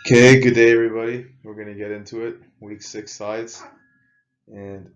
Okay, good day, everybody. We're going to get into it. Week 6 sides, and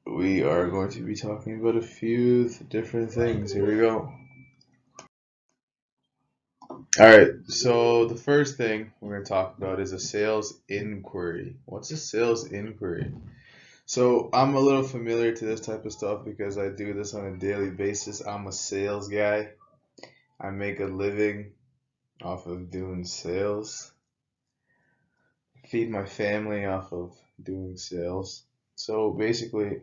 we are going to be talking about a few different things. Here we go. All right, so the first thing we're going to talk about is a sales inquiry. What's a sales inquiry? So I'm a little familiar to this type of stuff because I do this on a daily basis. I'm a sales guy. I make a living off of doing sales, feed my family off of doing sales. So basically,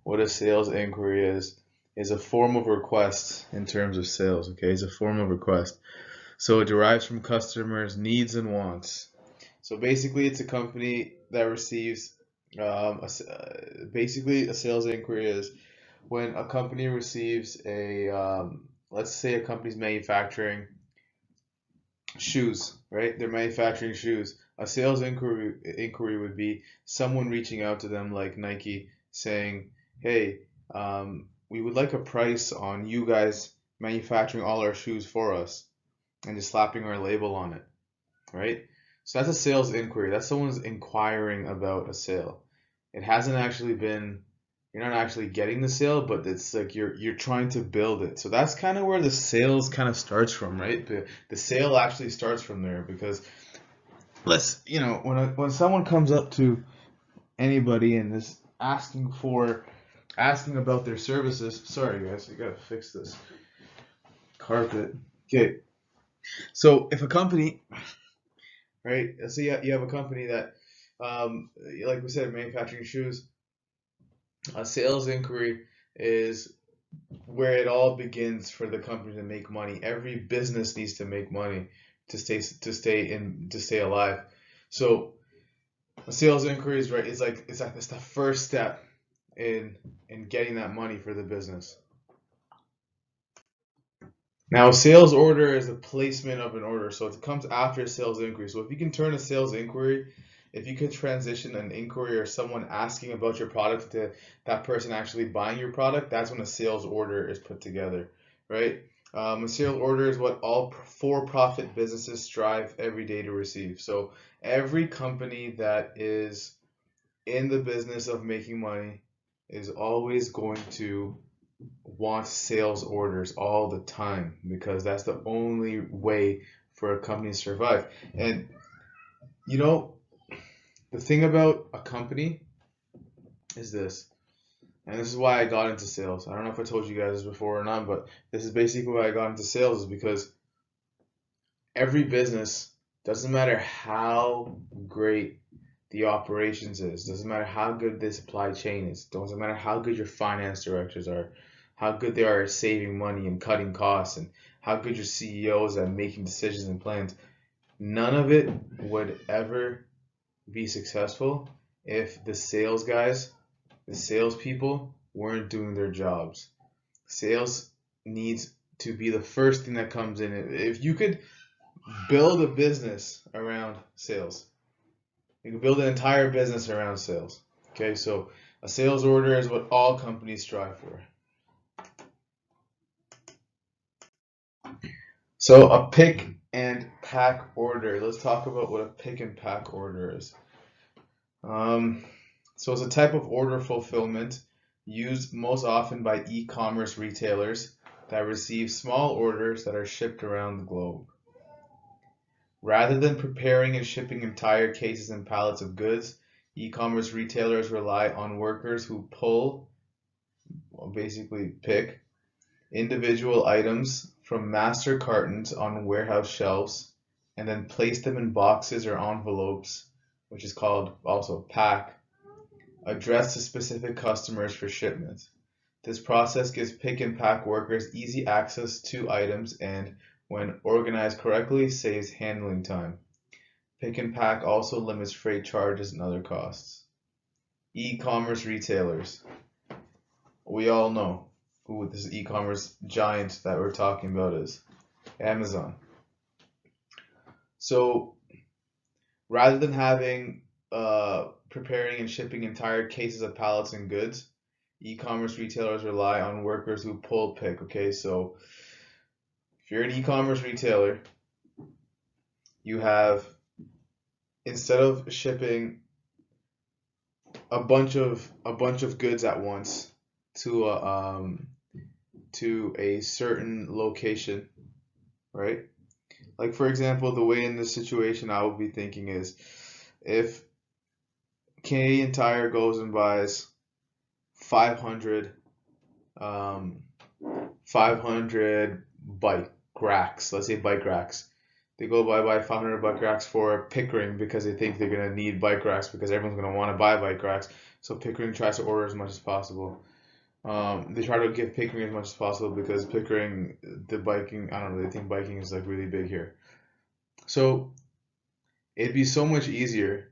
what a sales inquiry is a form of request in terms of sales. Okay, it's a form of request. So it derives from customers' needs and wants. So basically, it's a company that receives basically a sales inquiry is when a company receives let's say a company's manufacturing shoes, right? They're manufacturing shoes. A sales inquiry would be someone reaching out to them like Nike saying, "Hey, we would like a price on you guys manufacturing all our shoes for us," and just slapping our label on it, right? So that's a sales inquiry. That's someone's inquiring about a sale. It hasn't actually been, you're not actually getting the sale, but it's like you're trying to build it. So that's kind of where the sales kind of starts from, right? The sale actually starts from there because when someone comes up to anybody and is asking about their services. Sorry guys, I gotta fix this carpet. Okay, so if a company, right? Let's say you have a company that, like we said, manufacturing shoes. A sales inquiry is where it all begins for the company to make money. Every business needs to make money to stay alive. So a sales inquiry is right. It's the first step in getting that money for the business. Now, a sales order is a placement of an order, so it comes after a sales inquiry. So if you can turn a sales inquiry, if you could transition an inquiry or someone asking about your product to that person actually buying your product, that's when a sales order is put together, right? A sales order is what all for-profit businesses strive every day to receive. So every company that is in the business of making money is always going to want sales orders all the time because that's the only way for a company to survive. And you know, the thing about a company is this, and this is why I got into sales. I don't know if I told you guys this before or not, but this is basically why I got into sales is because every business, doesn't matter how great the operations is, doesn't matter how good the supply chain is, doesn't matter how good your finance directors are, how good they are at saving money and cutting costs, and how good your CEO is at making decisions and plans. None of it would ever be successful if the sales guys, the salespeople, weren't doing their jobs. Sales needs to be the first thing that comes in. If you could build a business around sales, you can build an entire business around sales. Okay, so a sales order is what all companies strive for. So a pick and pack order. Let's talk about what a pick and pack order is. Um, so it's a type of order fulfillment used most often by e-commerce retailers that receive small orders that are shipped around the globe. Rather than preparing and shipping entire cases and pallets of goods, e-commerce retailers rely on workers who pull, well, basically pick, individual items from master cartons on warehouse shelves and then place them in boxes or envelopes, which is called also pack, addressed to specific customers for shipment. This process gives pick and pack workers easy access to items and, when organized correctly, saves handling time. Pick and pack also limits freight charges and other costs. E-commerce retailers. We all know who this e-commerce giant that we're talking about is. Amazon. So rather than having preparing and shipping entire cases of pallets and goods, e-commerce retailers rely on workers who pull pick. Okay, so if you're an e-commerce retailer, you have, instead of shipping a bunch of goods at once to a certain location, right? Like for example, the way in this situation I would be thinking is, if Canadian Tire goes and buys 500 um 500 bike racks, let's say bike racks. They go buy 500 bike racks for Pickering because they think they're gonna need bike racks because everyone's gonna want to buy bike racks. So Pickering tries to order as much as possible. They try to give Pickering as much as possible because Pickering, the biking, I don't know, they think biking is like really big here. So it'd be so much easier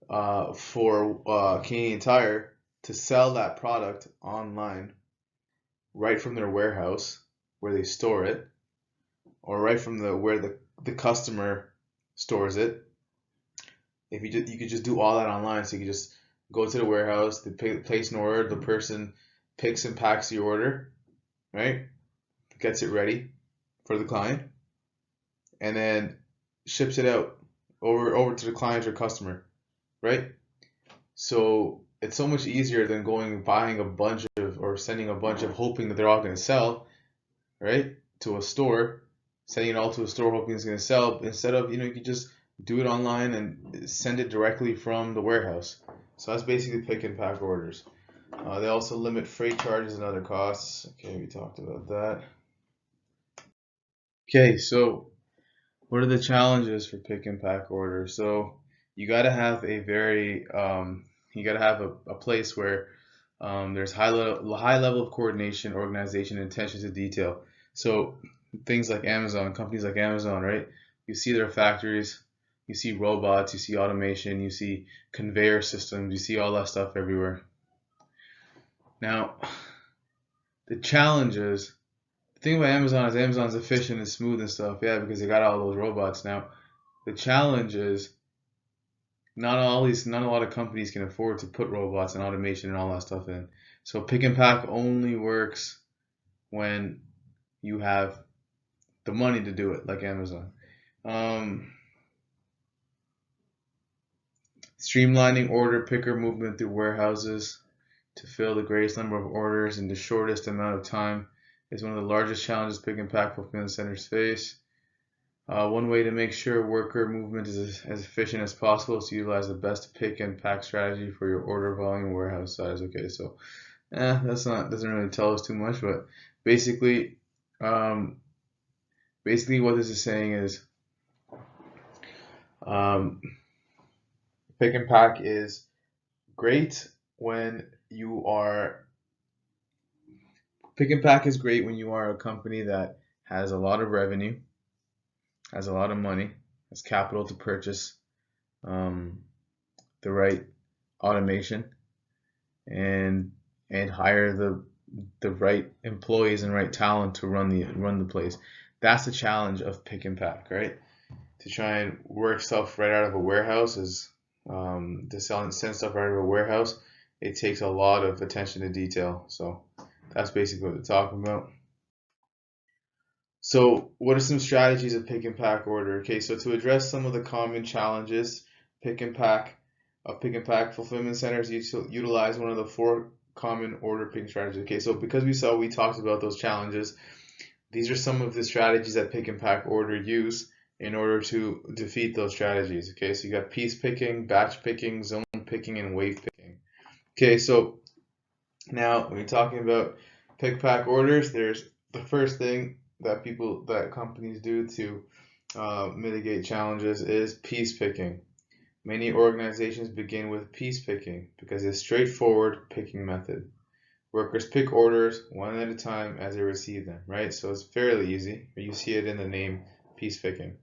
for Canadian Tire to sell that product online right from their warehouse where they store it, or right from where the customer stores it. If you could just do all that online, so you could just go to the warehouse, they place an order, the person picks and packs the order, right? Gets it ready for the client, and then ships it out over to the client or customer, right? So it's so much easier than going and buying a bunch of, or sending a bunch of, hoping that they're all going to sell, right? To a store, sending it all to a store hoping it's going to sell. Instead of, you can just do it online and send it directly from the warehouse. So that's basically pick and pack orders. They also limit freight charges and other costs. Okay, we talked about that. Okay, so what are the challenges for pick and pack orders? So you got to have a place where there's high level of coordination, organization, and attention to detail. So things like Amazon, companies like Amazon, right? You see their factories, you see robots, you see automation, you see conveyor systems, you see all that stuff everywhere. Now, the thing about Amazon is Amazon's efficient and smooth and stuff, yeah, because they got all those robots. Now, the challenge is not a lot of companies can afford to put robots and automation and all that stuff in. So pick and pack only works when you have the money to do it, like Amazon. Streamlining order picker movement through warehouses to fill the greatest number of orders in the shortest amount of time is one of the largest challenges pick and pack fulfillment centers face. One way to make sure worker movement is as efficient as possible is to utilize the best pick and pack strategy for your order volume and warehouse size. Okay, so doesn't really tell us too much, but basically, what this is saying is, pick and pack is great when you are a company that has a lot of revenue, has a lot of money, has capital to purchase the right automation, and hire the right employees and right talent to run the place. That's the challenge of pick and pack, right? To try and work stuff right out of a warehouse to send stuff right out of a warehouse. It takes a lot of attention to detail. So that's basically what they're talking about. So what are some strategies of pick and pack order? Okay, so to address some of the common challenges, pick and pack fulfillment centers utilize one of the 4 common order picking strategies. Okay, so because we talked about those challenges, these are some of the strategies that pick and pack order use in order to defeat those strategies. Okay, so you got piece picking, batch picking, zone picking, and wave picking. Okay, so now when you're talking about pick pack orders, there's the first thing that companies do to mitigate challenges is piece picking. Many organizations begin with piece picking because it's a straightforward picking method. Workers pick orders one at a time as they receive them, right? So it's fairly easy. You see it in the name, piece picking.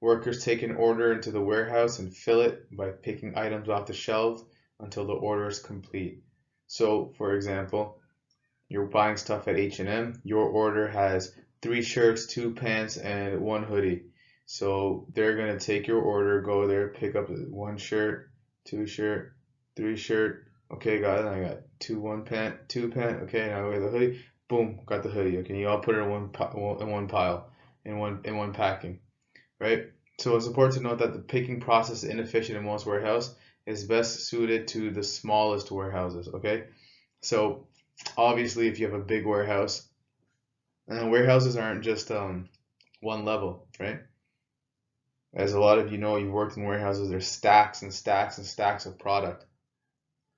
Workers take an order into the warehouse and fill it by picking items off the shelf until the order is complete. So, for example, you're buying stuff at H&M. Your order has 3 shirts, 2 pants, and 1 hoodie. So they're gonna take your order, go there, pick up 1 shirt, 2 shirt, 3 shirt. Okay, got it. I got 1 pant, 2 pant. Okay, now I got the hoodie. Boom, got the hoodie. Okay, you all put it in one pile, in one packing, right? So it's important to note that the picking process is inefficient in most warehouses. Is best suited to the smallest warehouses. Okay, so obviously if you have a big warehouse, and warehouses aren't just one level, right? As a lot of you know, you've worked in warehouses, there's stacks and stacks and stacks of product.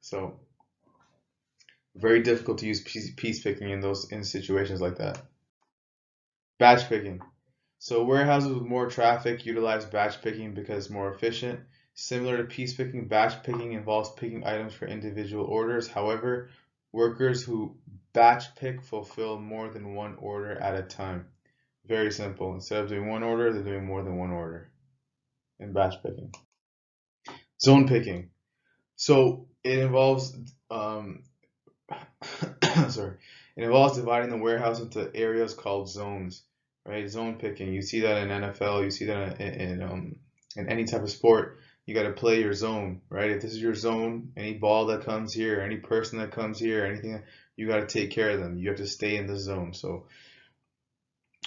So very difficult to use piece picking in situations like that. Batch picking. So warehouses with more traffic utilize batch picking because it's more efficient. Similar to piece picking, batch picking involves picking items for individual orders. However, workers who batch pick fulfill more than one order at a time. Very simple. Instead of doing one order, they're doing more than one order in batch picking. Zone picking. So it involves sorry, it involves dividing the warehouse into areas called zones, right? Zone picking. You see that in NFL. You see that in any type of sport. You got to play your zone, right? If this is your zone, any ball that comes here, any person that comes here, anything, you got to take care of them. You have to stay in the zone. So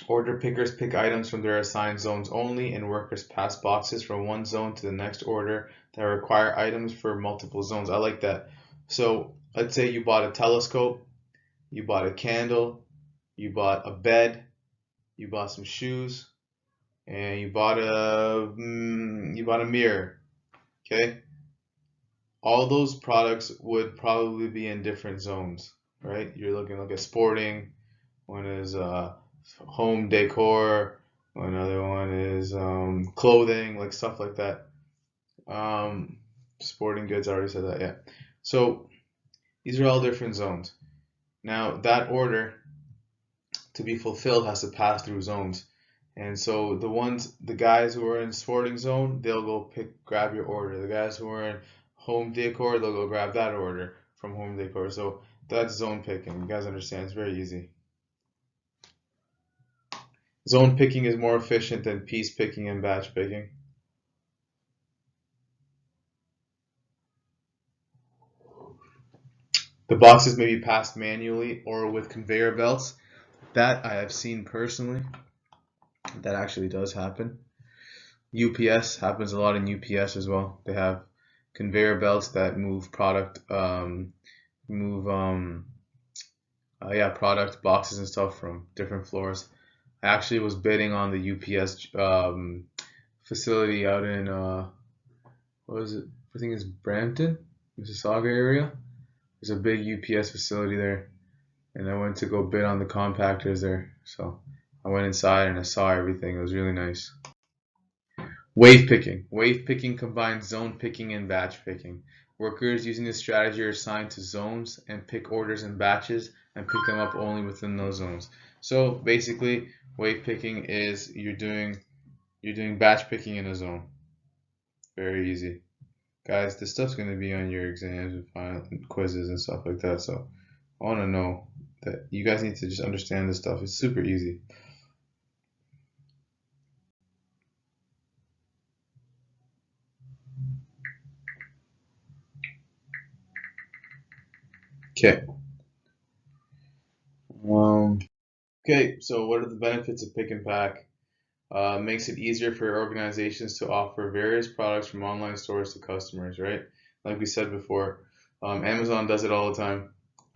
order pickers pick items from their assigned zones only, and workers pass boxes from one zone to the next order that require items for multiple zones. I like that. So let's say you bought a telescope, you bought a candle, you bought a bed, you bought some shoes, and you bought a mirror. Okay, all those products would probably be in different zones, right? You're looking at sporting. One is home decor. Another one is clothing, like stuff like that. Sporting goods, I already said that, yeah. So these are all different zones. Now that order to be fulfilled has to pass through zones. And so the guys who are in sporting zone, they'll go grab your order. The guys who are in home decor, they'll go grab that order from home decor. So that's zone picking. You guys understand? It's very easy. Zone picking is more efficient than piece picking and batch picking. The boxes may be passed manually or with conveyor belts. That I have seen personally. That actually does happen. UPS happens a lot in UPS as well. They have conveyor belts that move product, move product boxes and stuff from different floors. I actually was bidding on the UPS facility out in what is it? I think it's Brampton, Mississauga area. There's a big UPS facility there, and I went to go bid on the compactors there. So I went inside and I saw everything. It was really nice. Wave picking. Wave picking combines zone picking and batch picking. Workers using this strategy are assigned to zones and pick orders in batches and pick them up only within those zones. So basically, wave picking is you're doing batch picking in a zone. Very easy. Guys, this stuff's going to be on your exams and final quizzes and stuff like that. So I want to know that you guys need to just understand this stuff. It's super easy. Okay. Okay, so what are the benefits of pick and pack? Makes it easier for organizations to offer various products from online stores to customers, right? Like we said before, Amazon does it all the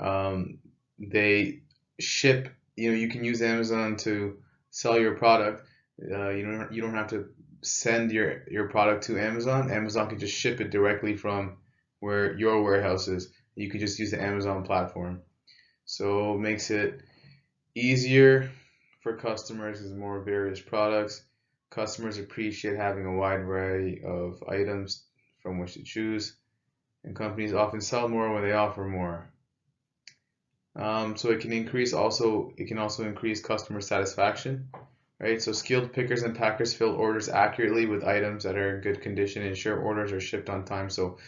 time. They ship, you can use Amazon to sell your product. You don't have to send your product to Amazon. Amazon can just ship it directly from where your warehouse is. You can just use the Amazon platform. So it makes it easier for customers with more various products. Customers appreciate having a wide variety of items from which to choose, and companies often sell more when they offer more. So it can also increase customer satisfaction, right? So skilled pickers and packers fill orders accurately with items that are in good condition and ensure orders are shipped on time. So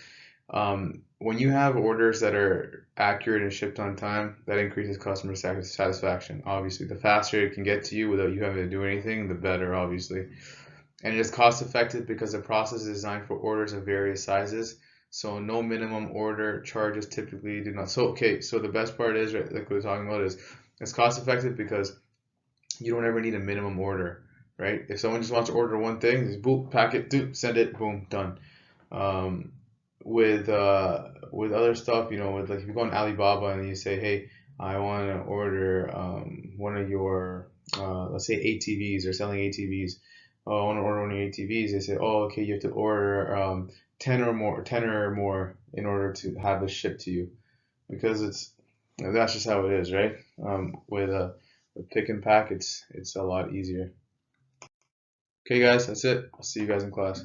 when you have orders that are accurate and shipped on time, that increases customer satisfaction. Obviously, the faster it can get to you without you having to do anything, the better, obviously. And it is cost effective because the process is designed for orders of various sizes. So no minimum order charges typically do not. So the best part is, right, like we were talking about, is it's cost effective because you don't ever need a minimum order, right? If someone just wants to order one thing, just boom, pack it, do, send it, boom, done. Um, with other stuff, you know, with like if you go on Alibaba and you say, hey, I want to order one of your let's say ATVs, or selling ATVs. Oh, I want to order one of your ATVs. They say, oh, okay, you have to order 10 or more in order to have it shipped to you, because that's just how it is, right? With pick and pack, it's a lot easier. Okay, guys, that's it. I'll see you guys in class.